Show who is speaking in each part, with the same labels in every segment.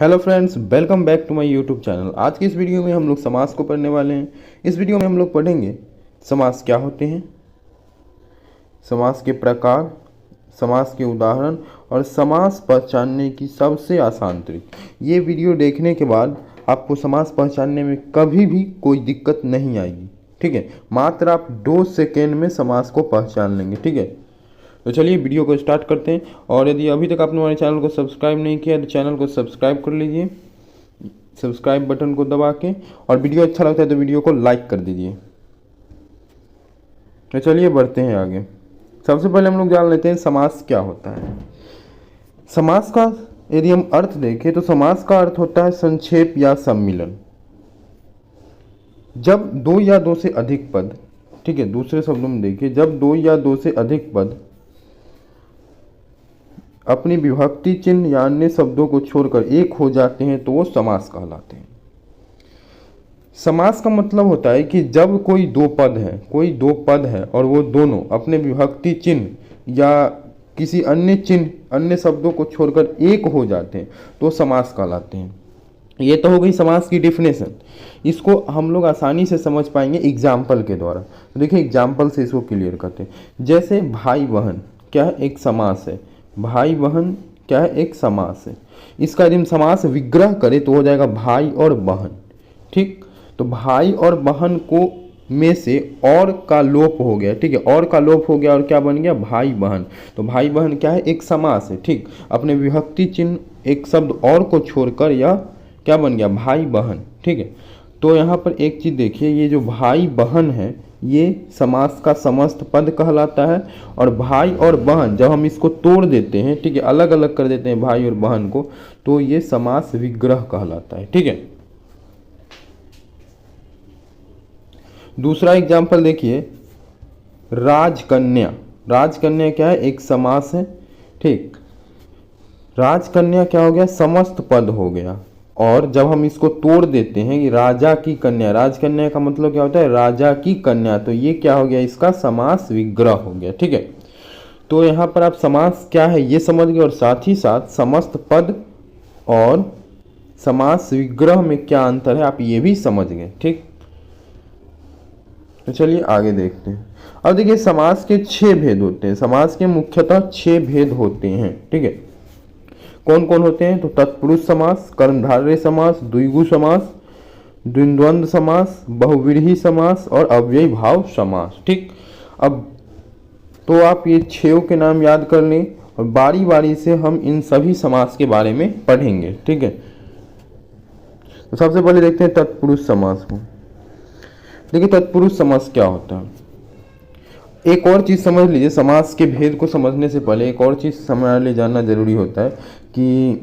Speaker 1: Hello friends, welcome back to my YouTube channel. आज की इस वीडियो में हम लोग समास को पढ़ने वाले हैं। इस वीडियो में हम लोग पढ़ेंगे समास क्या होते हैं, समास के प्रकार, समास के उदाहरण और समास पहचानने की सबसे आसान ट्रिक। ये वीडियो देखने के बाद आपको समास पहचानने में कभी भी कोई दिक्कत नहीं आएगी। ठीक है, मात्र आप 2 सेकेंड में समास को पहचान लेंगे। ठीक है, तो चलिए वीडियो को स्टार्ट करते हैं। और यदि अभी तक आपने हमारे चैनल को सब्सक्राइब नहीं किया तो चैनल को सब्सक्राइब कर लीजिए, सब्सक्राइब बटन को दबा के। और वीडियो अच्छा लगता है तो वीडियो को लाइक कर दीजिए। तो चलिए बढ़ते हैं आगे। सबसे पहले हम लोग जान लेते हैं समास क्या होता है। समास का यदि हम अर्थ देखें तो समास का अर्थ होता है संक्षेप या सम्मिलन। जब 2 या 2 से अधिक पद, ठीक है, दूसरे शब्दों में देखिए, जब 2 या 2 से अधिक पद अपनी विभक्ति चिन्ह या अन्य शब्दों को छोड़कर एक हो जाते हैं तो वो समास कहलाते हैं। समास का मतलब होता है कि जब कोई दो पद है और वो दोनों अपने विभक्ति चिन्ह या किसी अन्य चिन्ह, अन्य शब्दों को छोड़कर एक हो जाते हैं तो जब कहलाते हैं। ये तो हो गई समास की डेफिनेशन। इसको हम लोग आसानी से समझ पाएंगे एग्जाम्पल के द्वारा। तो देखिए एग्जाम्पल से इसको क्लियर करते हैं। जैसे भाई बहन क्या है, एक समास है। भाई बहन क्या है, एक समास है। इसका यदि हम समास विग्रह करें तो हो जाएगा भाई और बहन। ठीक, तो भाई और बहन को में से और का लोप हो गया। ठीक है, और का लोप हो गया और क्या बन गया, भाई बहन। तो भाई बहन क्या है, एक समास है। ठीक, अपने विभक्ति चिन्ह एक शब्द और को छोड़कर यह क्या बन गया, भाई बहन। ठीक है, तो यहाँ पर एक चीज़ देखिए, ये जो भाई बहन है ये समास का समस्त पद कहलाता है। और भाई और बहन जब हम इसको तोड़ देते हैं, ठीक है, अलग अलग कर देते हैं भाई और बहन को, तो ये समास विग्रह कहलाता है। ठीक है, दूसरा एग्जाम्पल देखिए, राजकन्या। राजकन्या क्या है, एक समास है। ठीक, राजकन्या क्या हो गया, समस्त पद हो गया। और जब हम इसको तोड़ देते हैं कि राजा की कन्या, राजकन्या का मतलब क्या होता है, राजा की कन्या, तो ये क्या हो गया, इसका समास विग्रह हो गया। ठीक है, तो यहाँ पर आप समास क्या है ये समझ गए और साथ ही साथ समस्त पद और समास विग्रह में क्या अंतर है आप ये भी समझ गए। ठीक, तो चलिए आगे देखते हैं। अब देखिए समास के 6 भेद होते हैं। समास के मुख्यतः 6 भेद होते हैं। ठीक है, कौन कौन होते हैं, तो तत्पुरुष समास, कर्मधारय समास, द्विगु समास, द्वंद्व समास, बहुव्रीहि समास और अव्ययी भाव समास। ठीक, अब तो आप ये 6 के नाम याद कर लें और बारी बारी से हम इन सभी समास के बारे में पढ़ेंगे। ठीक है, तो सबसे पहले देखते हैं तत्पुरुष समास को। देखिए तत्पुरुष समास क्या होता है। एक और चीज़ समझ लीजिए, समास के भेद को समझने से पहले एक और चीज़ हमारे लिए जानना जरूरी होता है कि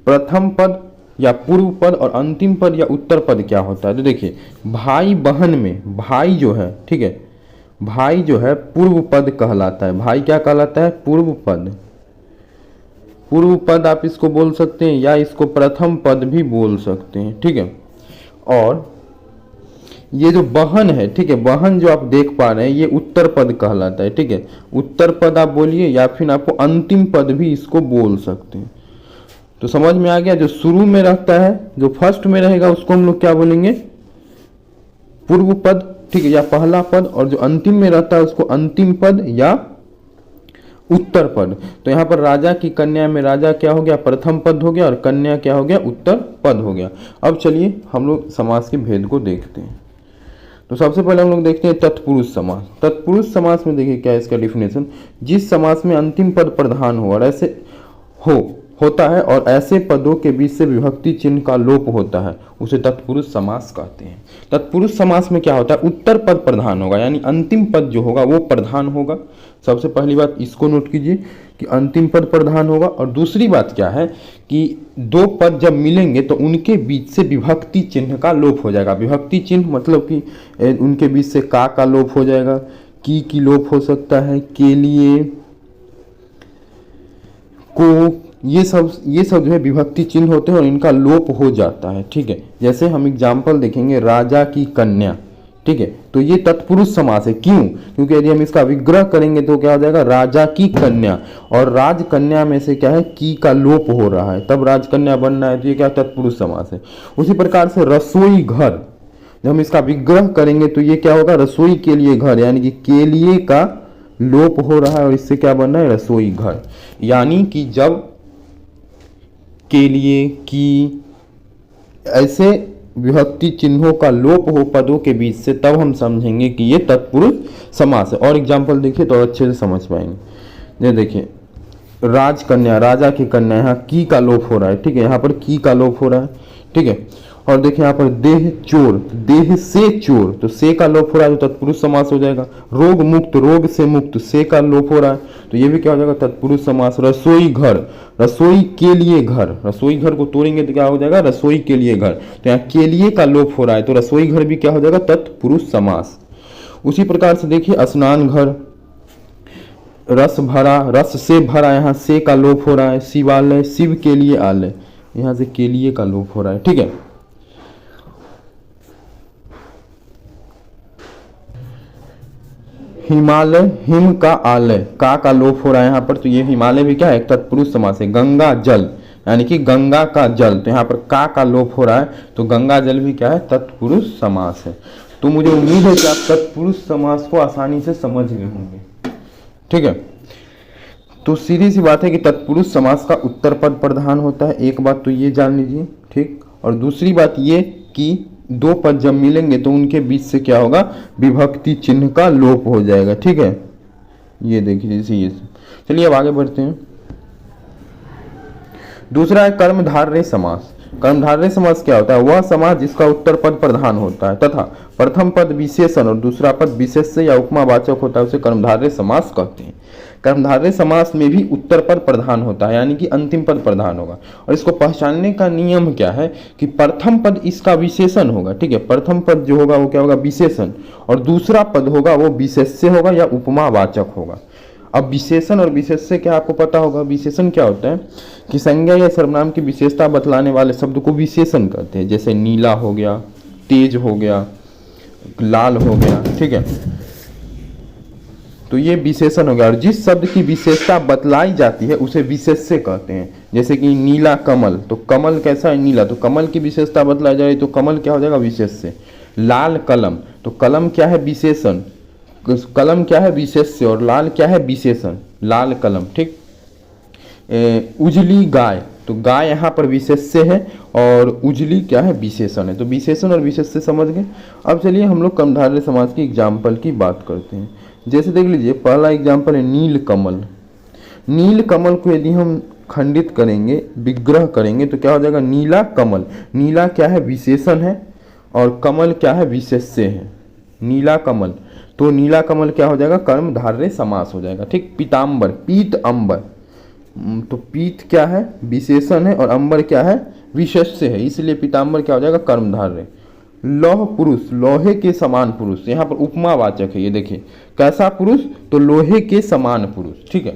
Speaker 1: प्रथम पद या पूर्व पद और अंतिम पद या उत्तर पद क्या होता है। तो देखिए भाई बहन में भाई जो है, ठीक है, भाई जो है पूर्व पद कहलाता है। भाई क्या कहलाता है, पूर्व पद। पूर्व पद आप इसको बोल सकते हैं या इसको प्रथम पद भी बोल सकते हैं। ठीक है, और ये जो बहन है, ठीक है, बहन जो आप देख पा रहे हैं ये उत्तर पद कहलाता है। ठीक है, उत्तर पद आप बोलिए या फिर आपको अंतिम पद भी इसको बोल सकते हैं। तो समझ में आ गया, जो शुरू में रहता है, जो फर्स्ट में रहेगा उसको हम लोग क्या बोलेंगे, पूर्व पद। ठीक है, या पहला पद, और जो अंतिम में रहता है उसको अंतिम पद या उत्तर पद। तो यहाँ पर राजा की कन्या में राजा क्या हो गया, प्रथम पद हो गया, और कन्या क्या हो गया, उत्तर पद हो गया। अब चलिए हम लोग समास के भेद को देखते हैं। तो सबसे पहले हम लोग देखते हैं तत्पुरुष समास। तत्पुरुष समास में देखिए क्या है इसका डेफिनेशन, जिस समास में अंतिम पद प्रधान हो और ऐसे होता है और ऐसे पदों के बीच से विभक्ति चिन्ह का लोप होता है उसे तत्पुरुष समास कहते हैं। तत्पुरुष समास में क्या होता है, उत्तर पद प्रधान होगा, यानी अंतिम पद जो होगा वो प्रधान होगा। सबसे पहली बात इसको नोट कीजिए कि अंतिम पद प्रधान होगा। और दूसरी बात क्या है कि 2 पद जब मिलेंगे तो उनके बीच से विभक्ति चिन्ह का लोप हो जाएगा। विभक्ति चिन्ह मतलब कि उनके बीच से का लोप हो जाएगा, की लोप हो सकता है, के लिए, को, ये सब जो है विभक्ति चिन्ह होते हैं और इनका लोप हो जाता है। ठीक है, जैसे हम एग्जाम्पल देखेंगे, राजा की कन्या ठीक है। तो ये तत्पुरुष समास है। क्यों? क्योंकि यदि हम इसका विग्रह करेंगे तो क्या हो जाएगा, राजा की कन्या, और राजकन्या में से क्या है, की का लोप हो रहा है, तब राजकन्या बनना है, तो ये क्या तत्पुरुष समास है। उसी प्रकार से रसोई घर, जब हम इसका विग्रह करेंगे तो ये क्या होगा, रसोई के लिए घर, यानी कि के लिए का लोप हो रहा है और इससे क्या बनना है, रसोई घर। यानी कि जब के लिए, की, ऐसे विभक्ति चिन्हों का लोप हो पदों के बीच से, तब हम समझेंगे कि ये तत्पुरुष समास है। और एग्जाम्पल देखिए तो अच्छे से समझ पाएंगे। ये देखिए, राजकन्या, राजा की कन्या, यहाँ की का लोप हो रहा है, ठीक है, यहाँ पर की का लोप हो रहा है, ठीक है। और देखिए यहाँ पर देह चोर, देह से चोर, तो से का लोप हो रहा है तो तत्पुरुष समास हो जाएगा। रोग मुक्त, रोग से मुक्त, से का लोप हो रहा है तो ये भी क्या हो जाएगा, तत्पुरुष समास। रसोई घर, रसोई के लिए घर, रसोई घर को तोड़ेंगे तो क्या हो जाएगा, रसोई के लिए घर, तो यहाँ के लिए का लोप हो रहा है तो रसोई घर भी क्या हो जाएगा, तत्पुरुष समास। उसी प्रकार से देखिए स्नान घर, रस भरा, रस से भरा, यहाँ से का लोप हो रहा है। शिवालय, शिव के लिए आलय, यहाँ से के लिए का लोप हो रहा है, ठीक है। हिमालय, हिम का आलय, का लोप हो रहा है यहाँ पर, तो ये हिमालय भी क्या है, एक तत्पुरुष समास है। गंगा जल, यानी कि गंगा का जल, तो यहाँ पर का लोप हो रहा है तो गंगा जल भी क्या है, तत्पुरुष समास है। तो मुझे उम्मीद है कि आप तत्पुरुष समास को आसानी से समझ गए होंगे, ठीक है। तो सीधी सी बात है कि तत्पुरुष समास का उत्तर पद प्रधान होता है, एक बात तो ये जान लीजिए, ठीक। और दूसरी बात ये कि दो पद जब मिलेंगे तो उनके बीच से क्या होगा, विभक्ति चिन्ह का लोप हो जाएगा, ठीक है। ये देखिए जैसे ये, चलिए अब आगे बढ़ते हैं। दूसरा है कर्मधारय समास। कर्मधारय समास क्या होता है, वह समास जिसका उत्तर पद प्रधान होता है तथा प्रथम पद विशेषण और दूसरा पद विशेष्य या उपमावाचक होता है, उसे कर्मधारय समास कहते हैं। कर्मधारय समास में भी उत्तर पद प्रधान होता है, यानी कि अंतिम पद प्रधान होगा। और इसको पहचानने का नियम क्या है कि प्रथम पद इसका विशेषण होगा, ठीक है, प्रथम पद जो होगा वो क्या होगा, विशेषण, और दूसरा पद होगा वो विशेष्य होगा या उपमावाचक होगा। अब विशेषण और विशेष्य क्या आपको पता होगा, विशेषण क्या होता है कि संज्ञा या सर्वनाम की विशेषता बतलाने वाले शब्द को विशेषण कहते हैं, जैसे नीला हो गया, तेज हो गया, लाल हो गया, ठीक है, तो ये विशेषण हो गया। और जिस शब्द की विशेषता बतलाई जाती है उसे विशेष्य कहते हैं। जैसे कि नीला कमल, तो कमल कैसा है, नीला, तो कमल की विशेषता बतलाई जा रही तो कमल क्या हो जाएगा, विशेष्य। लाल कलम, तो कलम क्या है, विशेषण, कलम क्या है, विशेष्य, और लाल क्या है, विशेषण, लाल कलम, ठीक। उजली गाय, तो गाय यहाँ पर विशेष्य है और उजली क्या है, विशेषण है। तो विशेषण और विशेष्य समझ गए। अब चलिए हम लोग कर्मधारय समास की एग्जाम्पल की बात करते हैं। जैसे देख लीजिए, पहला एग्जाम्पल है नील कमल। नील कमल को यदि हम खंडित करेंगे, विग्रह करेंगे तो क्या हो जाएगा, नीला कमल। नीला क्या है, विशेषण है, और कमल क्या है, विशेष्य है, नीला कमल। तो नीला कमल क्या हो जाएगा, कर्मधारय समास हो जाएगा, ठीक। पीताम्बर, पीत अंबर, तो पीत क्या है, विशेषण है, और अंबर क्या है, विशेष्य है, इसलिए पीताम्बर क्या हो जाएगा, कर्मधारय। लौह पुरुष, लोहे के समान पुरुष, यहाँ पर उपमावाचक है, ये देखिए कैसा पुरुष, तो लोहे के समान पुरुष, ठीक है।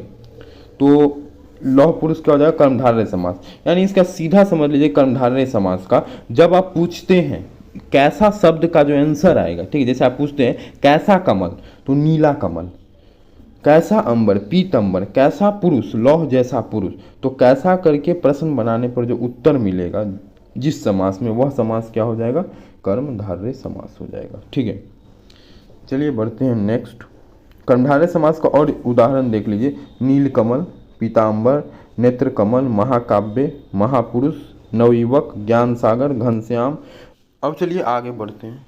Speaker 1: तो लौह पुरुष क्या हो जाएगा, कर्मधारय समास। यानी इसका सीधा समझ लीजिए कर्मधारय समास का, जब आप पूछते हैं कैसा शब्द का जो आंसर आएगा, ठीक है, जैसे आप पूछते हैं कैसा कमल, तो नीला कमल, कैसा अंबर, पीतंबर, कैसा पुरुष, लौह जैसा पुरुष, तो कैसा करके प्रश्न बनाने पर जो उत्तर मिलेगा जिस समास में, वह समास क्या हो जाएगा, कर्मधारय समास हो जाएगा, ठीक है। चलिए बढ़ते हैं नेक्स्ट। कर्मधारय समास का और उदाहरण देख लीजिए, नीलकमल, पीताम्बर, नेत्रकमल, महाकाव्य, महापुरुष, नवयुवक, ज्ञान सागर, घनश्याम। अब चलिए आगे बढ़ते हैं।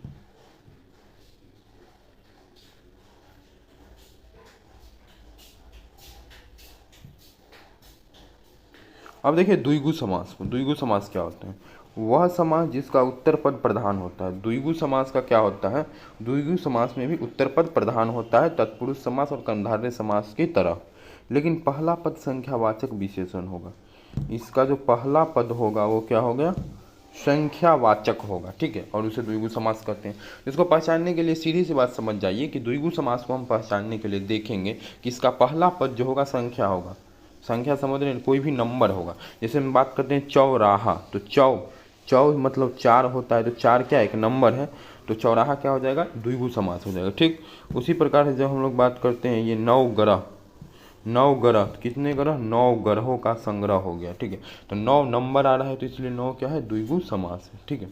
Speaker 1: अब देखिए द्विगु समास। द्विगु समास क्या होता है, वह समास जिसका उत्तर पद प्रधान होता है। द्विगु समास का क्या होता है, द्विगु समास में भी उत्तर पद प्रधान होता है, तत्पुरुष समास और कर्मधारय समास की तरह, लेकिन पहला पद संख्यावाचक विशेषण होगा। इसका जो पहला पद होगा वो क्या हो गया, संख्यावाचक होगा, ठीक है, और उसे द्विगु समास कहते हैं। इसको पहचानने के लिए सीधी सी बात समझ जाइए कि द्विगु समास को हम पहचानने के लिए देखेंगे कि इसका पहला पद जो होगा संख्या होगा। संख्या समझ रहे हैं, कोई भी नंबर होगा। जैसे हम बात करते हैं चौराहा, तो चौ मतलब 4 होता है, तो 4 क्या एक नंबर है, तो चौराहा क्या हो जाएगा, द्विगु समास हो जाएगा। ठीक, उसी प्रकार से जब हम लोग बात करते हैं ये नवग्रह, नवग्रह कितने ग्रह, 9 ग्रहों का संग्रह हो गया। ठीक है, तो 9 नंबर आ रहा है तो इसलिए 9 क्या है, द्विगु समास है। ठीक है,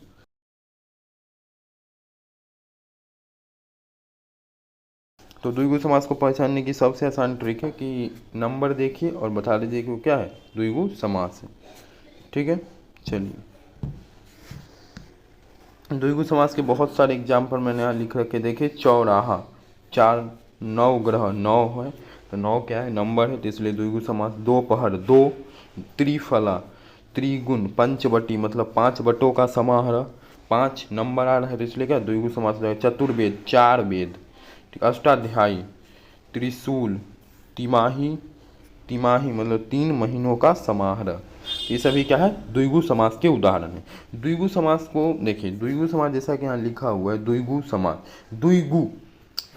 Speaker 1: तो द्विगु समास को पहचानने की सबसे आसान ट्रिक है कि नंबर देखिए और बता दीजिए कि वो क्या है, द्विगु समास है। ठीक है, चलिए द्विगु समास के बहुत सारे एग्जाम्पल मैंने यहाँ लिख रखे, देखिए चौराहा, 4 9 ग्रह 9 है तो 9 क्या है, नंबर है तो इसलिए द्विगु समास। दोपहर 2, त्रिफला, त्रिगुण, पंचवटी मतलब 5 बटों का समाहार, 5 नंबर आ रहा है तो इसलिए क्या, द्विगु समास हो जाएगा। चतुर्वेद 4 वेद, अष्टाध्यायी, त्रिशूल, तिमाही, तिमाही मतलब 3 महीनों का समाहार, ये सभी क्या है, द्विगु समास के उदाहरण है। द्विगु समास को देखिए, द्विगु समास जैसा कि यहाँ लिखा हुआ है, द्विगु समास, द्विगु,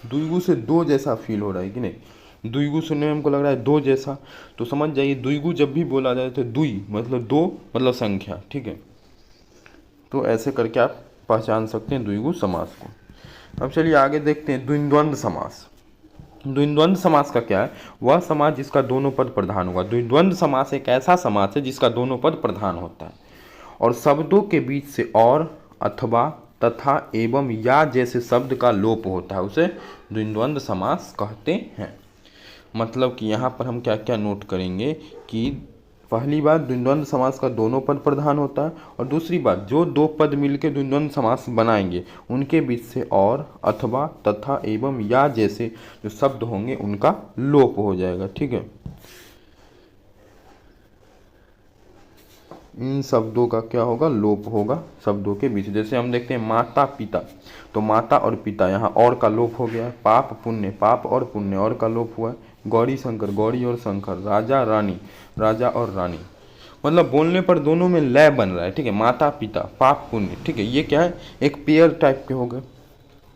Speaker 1: द्विगु से दो जैसा फील हो रहा है कि नहीं, द्विगु सुनने में हमको लग रहा है दो जैसा, तो समझ जाइए द्विगु जब भी बोला जाए तो द्वि मतलब दो मतलब संख्या। ठीक है, तो ऐसे करके आप पहचान सकते हैं द्विगु समास को। अब चलिए आगे देखते हैं द्विंद्वंद समास। द्विंद्वंद समास का क्या है, वह समास जिसका दोनों पद प्रधान होगा। द्विंद्वंद समास एक ऐसा समास है जिसका दोनों पद प्रधान होता है और शब्दों के बीच से और, अथवा, तथा, एवं, या जैसे शब्द का लोप होता है, उसे द्विंद्वंद समास कहते हैं। मतलब कि यहाँ पर हम क्या क्या नोट करेंगे कि पहली बात, द्विंद्वंद समास का दोनों पद प्रधान होता है, और दूसरी बात, जो दो पद मिलकर द्विंद्वंद समास बनाएंगे उनके बीच से और, अथवा, तथा, एवं, या जैसे जो शब्द होंगे उनका लोप हो जाएगा। ठीक है, इन शब्दों का क्या होगा, लोप होगा शब्दों के बीच। जैसे हम देखते हैं माता पिता, तो माता और पिता, यहाँ और का लोप हो गया है। पाप पुण्य, पाप और पुण्य, और का लोप हुआ है। गौरी शंकर, गौरी और शंकर। राजा रानी, राजा और रानी, मतलब बोलने पर दोनों में लय बन रहा है। ठीक है, माता पिता, पाप पुण्य। ठीक है, ये क्या है, एक पेयर टाइप के हो गए।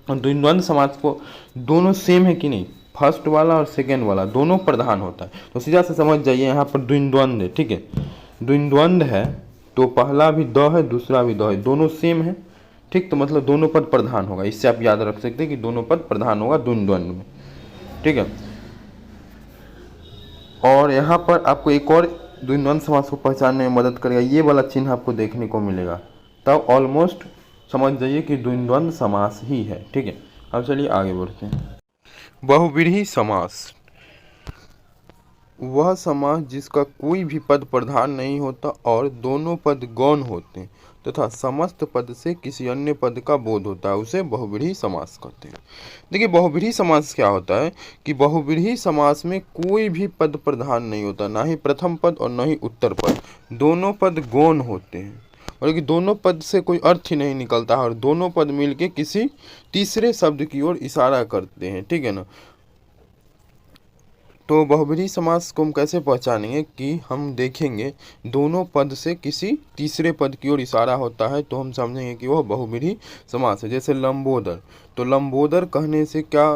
Speaker 1: और द्विंद्वंद समास को दोनों सेम है कि नहीं, फर्स्ट वाला और सेकेंड वाला दोनों प्रधान होता है, तो सीधा से समझ जाइए यहाँ पर द्विंद्वंद है। ठीक है, द्विंद्वंद है तो पहला भी द है, दूसरा भी द है, दोनों सेम है। ठीक, तो मतलब दोनों पद प्रधान होगा, इससे आप याद रख सकते हैं कि दोनों पद प्रधान होगा द्विंद्वंद में। ठीक है, और यहाँ पर आपको एक और द्विंद्वंद समास को पहचानने में मदद करेगा, ये वाला चिन्ह आपको देखने को मिलेगा, तब ऑलमोस्ट समझ जाइए कि द्विंद्वंद समास ही है। ठीक है, अब चलिए आगे बढ़ते हैं। बहुव्रीहि समास, वह समास जिसका कोई भी पद प्रधान नहीं होता और दोनों पद गौण होते हैं तथा समस्त पद से किसी अन्य पद का बोध होता है, उसे बहुव्रीहि समास कहते हैं। देखिए बहुव्रीहि समास क्या होता है कि बहुव्रीहि समास में कोई भी पद प्रधान नहीं होता, ना ही प्रथम पद और न ही उत्तर पद, दोनों पद गौण होते हैं, और कि दोनों पद से कोई अर्थ ही नहीं निकलता है और दोनों पद मिलके किसी तीसरे शब्द की ओर इशारा करते हैं। ठीक है ना, तो बहुव्रीहि समास को हम कैसे पहचानेंगे कि हम देखेंगे दोनों पद से किसी तीसरे पद की ओर इशारा होता है तो हम समझेंगे कि वह बहुव्रीहि समास है। जैसे लंबोदर, तो लंबोदर कहने से क्या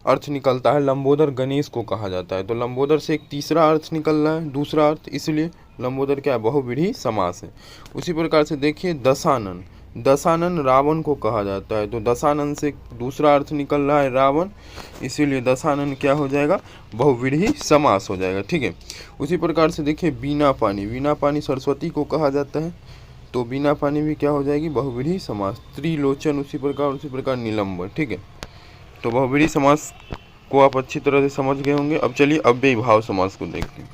Speaker 1: अर्थ निकलता है, लंबोदर गणेश को कहा जाता है, तो लंबोदर से एक तीसरा अर्थ निकल रहा है, दूसरा अर्थ, इसलिए लंबोदर क्या है, बहुव्रीहि समास है। उसी प्रकार से देखिए दशानन, दशानन रावण को कहा जाता है, तो दशानन से दूसरा अर्थ निकल रहा है रावण, इसीलिए दशानन क्या हो जाएगा, बहुव्रीहि समास हो जाएगा। ठीक है, उसी प्रकार से देखिए बीना पानी, बीना पानी सरस्वती को कहा जाता है, तो बीना पानी भी क्या हो जाएगी, बहुव्रीहि समास। त्रिलोचन उसी प्रकार नीलंबर। ठीक है, तो बहुव्रीहि समास को आप अच्छी तरह से समझ गए होंगे। अब चलिए अव्ययी भाव समास को देखते हैं।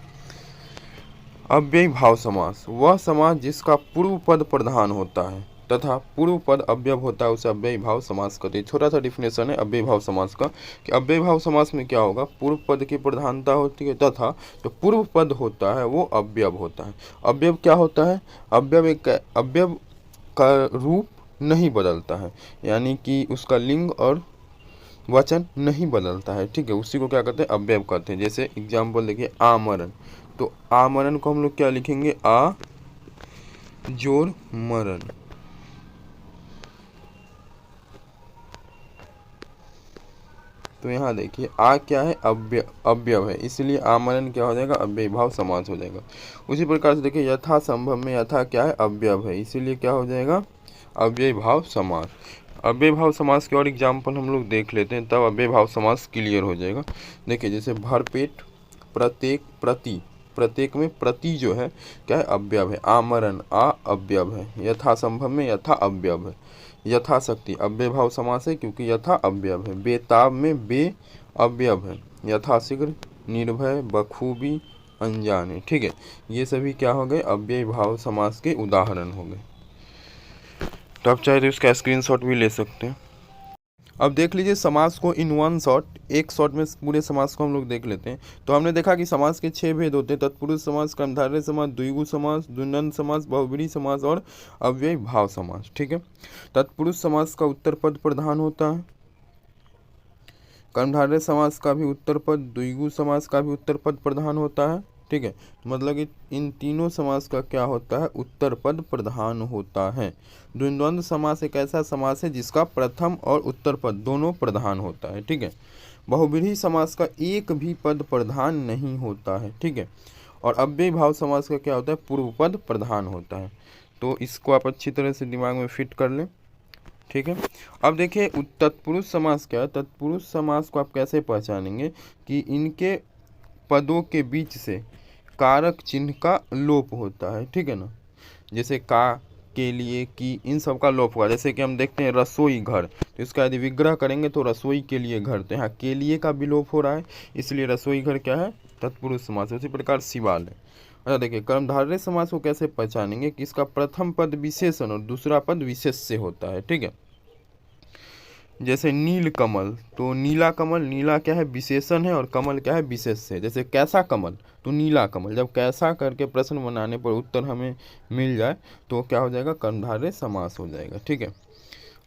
Speaker 1: अव्ययी भाव समास, वह समास जिसका पूर्व पद प्रधान होता है तथा पूर्व पद अव्यय होता है, उसे अव्ययी भाव समास कहते हैं। छोटा सा डिफिनेशन है अव्ययी भाव समास का कि अव्ययी भाव समास में क्या होगा, पूर्व पद की प्रधानता होती है तथा जो पूर्व पद होता है वो अव्यय होता है। अव्यय क्या होता है, अव्यय का रूप नहीं बदलता है, यानी कि उसका लिंग और वचन नहीं बदलता है। ठीक है, उसी को क्या कहते हैं, अव्यय कहते हैं। जैसे एग्जाम्पल देखिए आमरण, तो आमरण को हम लोग क्या लिखेंगे, आ जोड़ मरण। तो यहाँ देखिए आ क्या है, अव्यय है, इसलिए आमरण क्या हो जाएगा, अव्ययी भाव समास हो जाएगा। उसी प्रकार से देखिए यथा संभव में यथा क्या है, अव्यय है, इसीलिए क्या हो जाएगा, अव्ययी भाव समास। अव्यय भाव समास के और एग्जाम्पल हम लोग देख लेते हैं, तब अव्यय भाव समास क्लियर हो जाएगा। देखिए जैसे भरपेट, प्रत्येक, प्रति। प्रत्येक में प्रति जो है क्या है, अव्यय है। आमरण आ अव्यय है। यथासंभव में यथा अव्यय है। यथाशक्ति अव्यय भाव समास है क्योंकि यथा अव्यय है। बेताब में बे अव्यय है। यथाशीघ्र, निर्भय, बखूबी, अनजाने। ठीक है, ये सभी क्या हो गए, अव्यय भाव समास के उदाहरण हो गए। तो आप चाहे तो इसका स्क्रीनशॉट भी ले सकते हैं। अब देख लीजिए समास को इन वन शॉट, एक शॉट में पूरे समास को हम लोग देख लेते हैं। तो हमने देखा कि समास के 6 भेद होते हैं, तत्पुरुष समास, कर्मधारय समास, द्विगु समास, द्वंद्व समास, बहुव्रीहि समास और अव्यय भाव समास। ठीक है, तत्पुरुष समास का उत्तर पद प्रधान होता है, कर्मधारय समास का भी उत्तर पद, द्विगु समास का भी उत्तर पद प्रधान होता है। ठीक है, मतलब कि इन तीनों समास का क्या होता है, उत्तर पद प्रधान होता है। द्वंद्व समास एक ऐसा समास है जिसका प्रथम और उत्तर पद दोनों प्रधान होता है। ठीक है, बहुव्रीहि समास का एक भी पद प्रधान नहीं होता है। ठीक है, और अव्यय भाव समास का क्या होता है, पूर्व पद प्रधान होता है। तो इसको आप अच्छी तरह से दिमाग में फिट कर लें। ठीक है, अब देखिए तत्पुरुष समास क्या है। तत्पुरुष समास को आप कैसे पहचानेंगे कि इनके पदों के बीच से कारक चिन्ह का लोप होता है। ठीक है ना, जैसे का, के लिए, की, इन सब का लोप हुआ। जैसे कि हम देखते हैं रसोई घर, तो इसका यदि विग्रह करेंगे तो रसोई के लिए घर, तो यहाँ के लिए का विलोप हो रहा है, इसलिए रसोई घर क्या है, तत्पुरुष समास है। उसी प्रकार शिवालय। अच्छा देखिए कर्मधारय समास को कैसे पहचानेंगे कि इसका प्रथम पद विशेषण और दूसरा पद विशेष से होता है। ठीक है, जैसे नील कमल, तो नीला कमल, नीला क्या है, विशेषण है, और कमल क्या है, विशेष से। जैसे कैसा कमल, तो नीला कमल। जब कैसा करके प्रश्न बनाने पर उत्तर हमें मिल जाए तो क्या हो जाएगा, कर्मधारय समास हो जाएगा। ठीक है,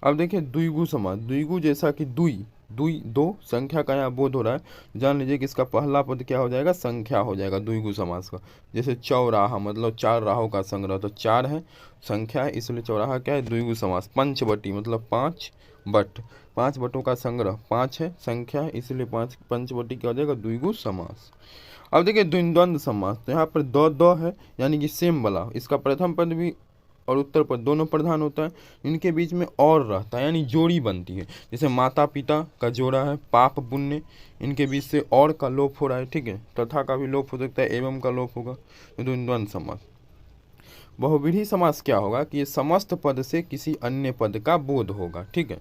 Speaker 1: अब देखिए द्विगु समास। द्विगु जैसा कि दुई, दुई दो, संख्या का यहाँ बोध हो रहा है, जान लीजिए कि इसका पहला पद क्या हो जाएगा, संख्या हो जाएगा द्विगु समास का। जैसे चौराहा, मतलब 4 राहों का संग्रह, तो 4 है, संख्या है, इसलिए चौराहा क्या है, द्विगु समास। पंचवटी मतलब 5 बट, 5 बटों का संग्रह, 5 है, संख्या है, इसलिए 5 पंचवटी क्या हो जाएगा, द्विगु समास। अब देखिए द्वंद्व समास, तो यहाँ पर दो है, यानी कि सेम वाला, इसका प्रथम पद भी और उत्तर पद दोनों प्रधान होता है, इनके बीच में और रहता है, यानी जोड़ी बनती है। जैसे माता पिता का जोड़ा है, पाप पुण्य, इनके बीच से और का लोप हो रहा है। ठीक है, तथा का भी लोप हो सकता है, एवं का लोप होगा, द्वंद्व समास। बहुव्रीहि समास क्या होगा कि ये समस्त पद से किसी अन्य पद का बोध होगा। ठीक है,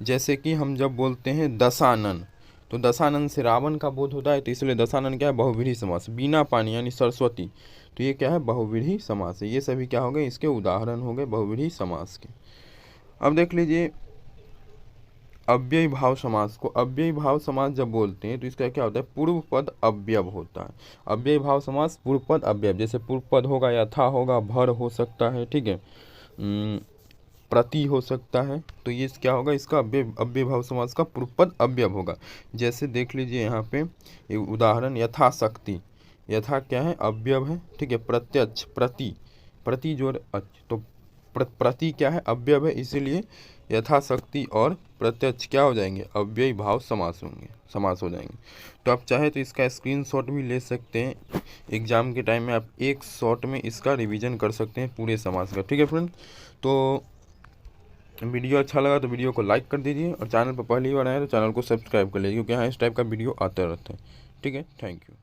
Speaker 1: जैसे कि हम जब बोलते हैं दशानन, तो दशानन से रावण का बोध होता है, तो इसलिए दशानन क्या है, बहुव्रीहि समास। बीना पानी यानी सरस्वती, तो ये क्या है, बहुव्रीहि समास है। ये सभी क्या हो गए, इसके उदाहरण हो गए बहुव्रीहि समास के। अब देख लीजिए अव्यय भाव समास को। अव्यय भाव समास जब बोलते हैं तो इसका क्या होता है, पूर्व पद अव्यय होता है। अव्यय भाव समास पूर्व पद अव्यय, जैसे पूर्व पद होगा यथा होगा, भर हो सकता है। ठीक है, प्रति हो सकता है, तो ये क्या होगा, इसका अव्यय भाव समास का पूर्व पद अव्यय होगा। जैसे देख लीजिए यहाँ पे एक उदाहरण, यथाशक्ति, यथा क्या है, अव्यय है। ठीक है, प्रत्यक्ष, प्रति, प्रति जोड़ तो प्रति क्या है, अव्यय है, इसीलिए यथाशक्ति और प्रत्यक्ष क्या हो जाएंगे, अव्यय भाव समास हो जाएंगे। तो आप चाहे तो इसका स्क्रीनशॉट भी ले सकते हैं, एग्जाम के टाइम में आप एक शॉट में इसका रिवीजन कर सकते हैं पूरे समास का। ठीक है फ्रेंड, तो वीडियो अच्छा लगा तो वीडियो को लाइक कर दीजिए, और चैनल पर पहली बार आए तो चैनल को सब्सक्राइब कर लीजिए, क्योंकि यहाँ इस टाइप का वीडियो आते रहते हैं। ठीक है, थैंक यू।